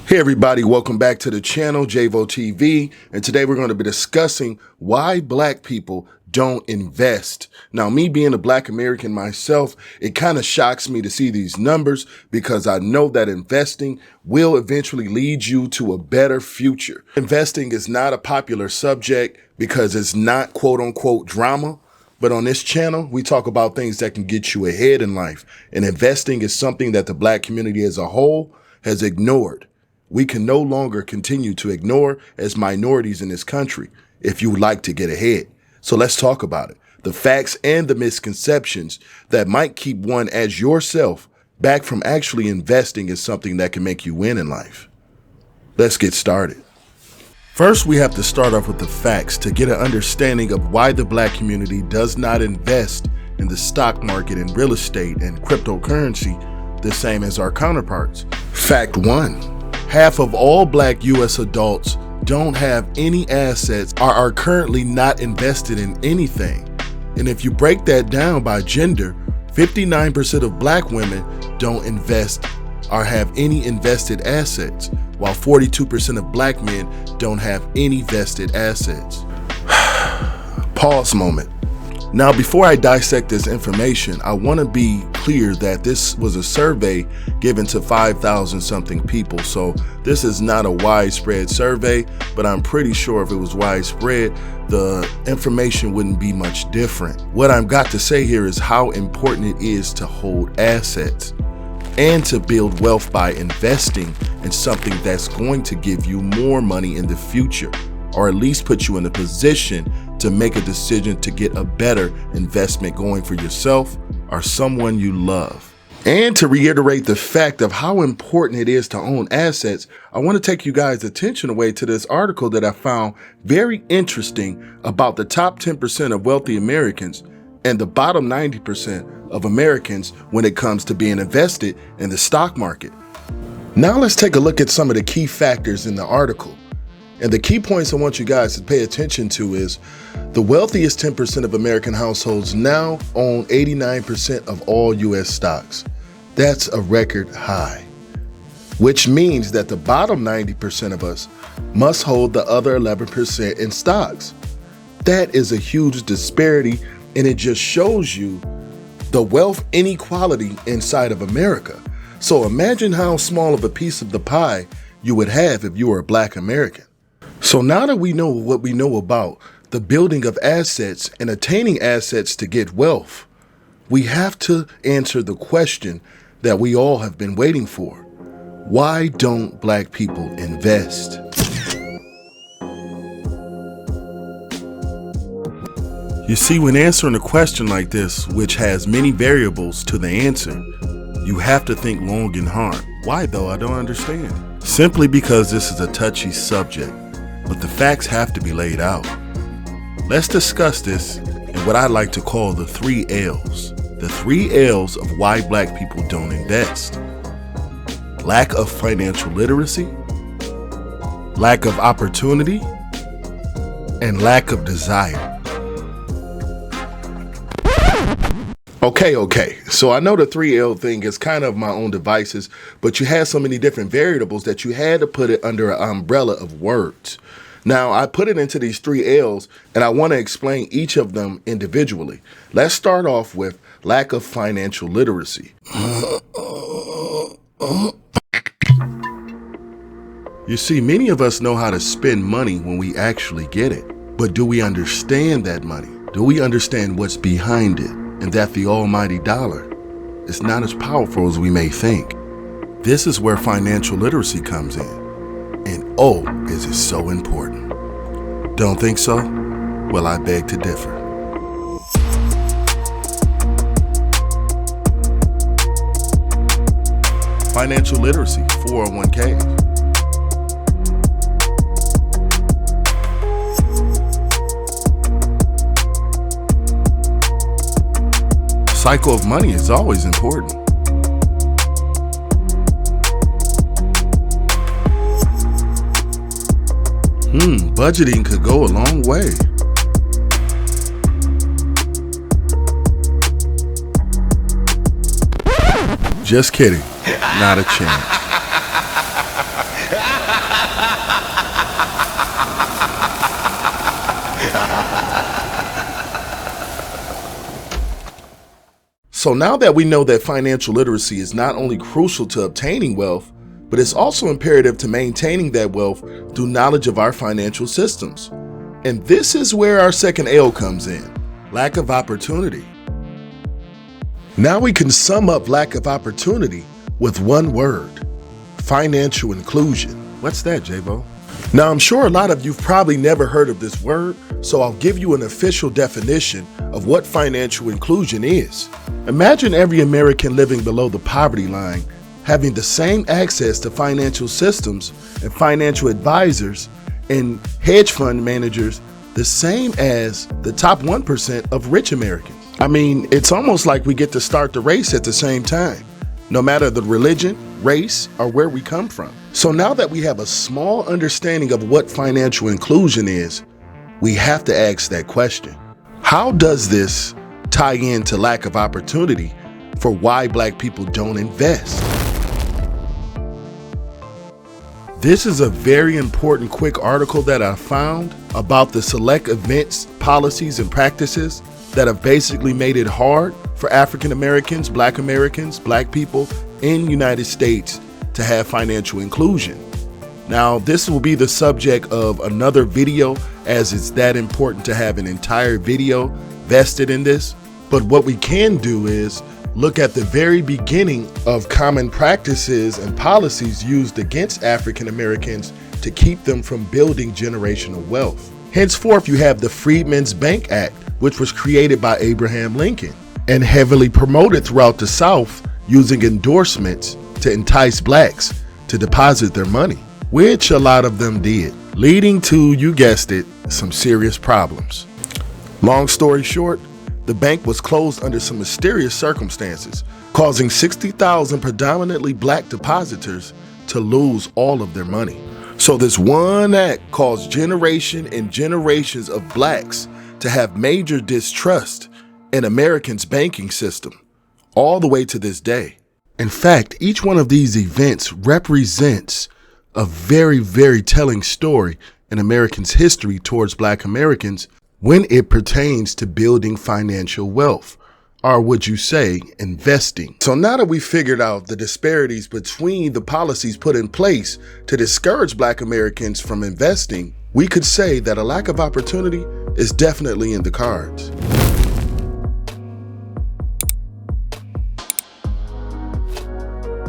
Hey everybody, welcome back to the channel, JVO TV, and today we're going to be discussing why black people don't invest. Now, me being a black American myself, it kind of shocks me to see these numbers because I know that investing will eventually lead you to a better future. Investing is not a popular subject because it's not quote unquote drama. But on this channel, we talk about things that can get you ahead in life. And investing is something that the black community as a whole has ignored. We can no longer continue to ignore as minorities in this country if you would like to get ahead. So let's talk about it. The facts and the misconceptions that might keep one as yourself back from actually investing in something that can make you win in life. Let's get started. First, we have to start off with the facts to get an understanding of why the black community does not invest in the stock market and real estate and cryptocurrency the same as our counterparts. Fact 1. Half of all black U.S. adults don't have any assets or are currently not invested in anything. And if you break that down by gender, 59% of black women don't invest or have any invested assets, while 42% of black men don't have any vested assets. Pause moment. Now, before I dissect this information, I want to be clear that this was a survey given to 5,000 something people. So this is not a widespread survey, but I'm pretty sure if it was widespread, the information wouldn't be much different. What I've got to say here is how important it is to hold assets and to build wealth by investing in something that's going to give you more money in the future, or at least put you in a position to make a decision to get a better investment going for yourself or someone you love. And to reiterate the fact of how important it is to own assets, I want to take you guys' attention away to this article that I found very interesting about the top 10% of wealthy Americans and the bottom 90% of Americans when it comes to being invested in the stock market. Now let's take a look at some of the key factors in the article. And the key points I want you guys to pay attention to is the wealthiest 10% of American households now own 89% of all U.S. stocks. That's a record high, which means that the bottom 90% of us must hold the other 11% in stocks. That is a huge disparity, and it just shows you the wealth inequality inside of America. So imagine how small of a piece of the pie you would have if you were a black American. So now that we know what we know about the building of assets and attaining assets to get wealth, we have to answer the question that we all have been waiting for. Why don't black people invest? You see, when answering a question like this, which has many variables to the answer, you have to think long and hard. Why though? I don't understand. Simply because this is a touchy subject. But the facts have to be laid out. Let's discuss this in what I like to call the 3 L's. The 3 L's of why black people don't invest. Lack of financial literacy, lack of opportunity, and lack of desire. Okay. So I know the 3L thing is kind of my own devices, but you had so many different variables that you had to put it under an umbrella of words. Now, I put it into these 3 L's, and I want to explain each of them individually. Let's start off with lack of financial literacy. You see, many of us know how to spend money when we actually get it. But do we understand that money? Do we understand what's behind it? And that the almighty dollar is not as powerful as we may think. This is where financial literacy comes in. And oh, is it so important. Don't think so? Well, I beg to differ. Financial literacy, 401k. Cycle of money is always important. Budgeting could go a long way. Just kidding. Not a chance. So now that we know that financial literacy is not only crucial to obtaining wealth, but it's also imperative to maintaining that wealth through knowledge of our financial systems. And this is where our second L comes in: lack of opportunity. Now we can sum up lack of opportunity with one word: financial inclusion. What's that, J-Bo? Now, I'm sure a lot of you've probably never heard of this word, so I'll give you an official definition of what financial inclusion is. Imagine every American living below the poverty line having the same access to financial systems and financial advisors and hedge fund managers the same as the top 1% of rich Americans. I mean, it's almost like we get to start the race at the same time, no matter the religion, race, or where we come from. So now that we have a small understanding of what financial inclusion is, we have to ask that question: how does this tie into lack of opportunity for why Black people don't invest? This is a very important quick article that I found about the select events, policies, and practices that have basically made it hard for African Americans, Black people in the United States to have financial inclusion. Now, this will be the subject of another video, as it's that important to have an entire video vested in this. But what we can do is look at the very beginning of common practices and policies used against African Americans to keep them from building generational wealth. Henceforth, you have the Freedmen's Bank Act, which was created by Abraham Lincoln and heavily promoted throughout the South, using endorsements to entice Blacks to deposit their money, which a lot of them did, leading to, you guessed it, some serious problems. Long story short, the bank was closed under some mysterious circumstances, causing 60,000 predominantly Black depositors to lose all of their money. So this one act caused generation and generations of Blacks to have major distrust in Americans' banking system, all the way to this day. In fact, each one of these events represents a very, very telling story in Americans' history towards Black Americans when it pertains to building financial wealth, or would you say investing. So now that we figured out the disparities between the policies put in place to discourage Black Americans from investing, we could say that a lack of opportunity is definitely in the cards.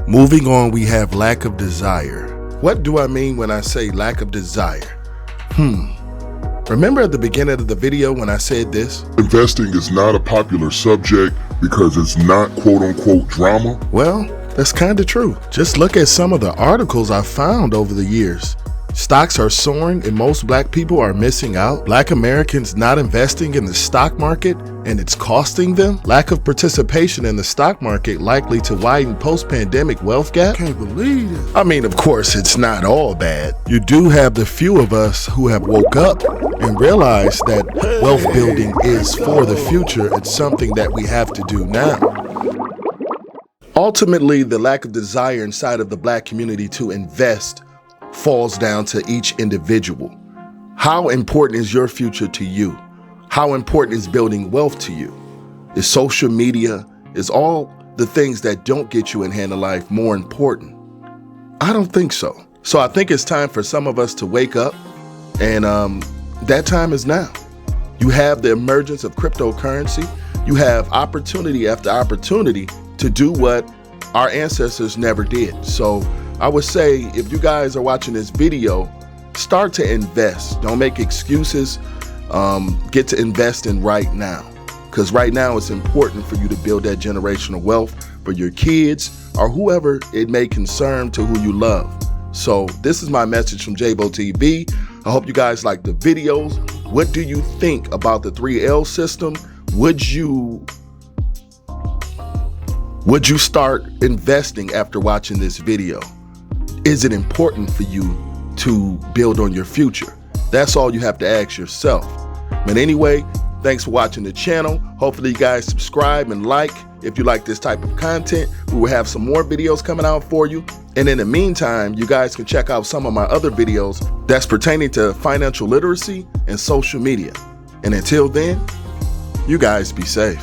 Moving on, we have lack of desire. What do I mean when I say lack of desire? Remember at the beginning of the video when I said this? Investing is not a popular subject because it's not quote-unquote drama. Well, that's kind of true. Just look at some of the articles I found over the years. Stocks are soaring and most Black people are missing out. Black Americans not investing in the stock market and it's costing them. Lack of participation in the stock market likely to widen post-pandemic wealth gap. Can't believe it. I mean, of course, it's not all bad. You do have the few of us who have woke up and realized that wealth building is for the future. It's something that we have to do now. Ultimately, the lack of desire inside of the Black community to invest falls down to each individual. How important is your future to you? How important is building wealth to you? Is social media, is all the things that don't get you in hand of life more important? I don't think so. So I think it's time for some of us to wake up, and that time is now. You have the emergence of cryptocurrency. You have opportunity after opportunity to do what our ancestors never did. So I would say, if you guys are watching this video, start to invest. Don't make excuses. Get to investing right now. Because right now it's important for you to build that generational wealth for your kids or whoever it may concern to who you love. So this is my message from J-Bo TV. I hope you guys like the videos. What do you think about the 3L system? Would you start investing after watching this video? Is it important for you to build on your future? That's all you have to ask yourself. But anyway, thanks for watching the channel. Hopefully you guys subscribe and like if you like this type of content. We will have some more videos coming out for you. And in the meantime, you guys can check out some of my other videos that's pertaining to financial literacy and social media. And until then, you guys be safe.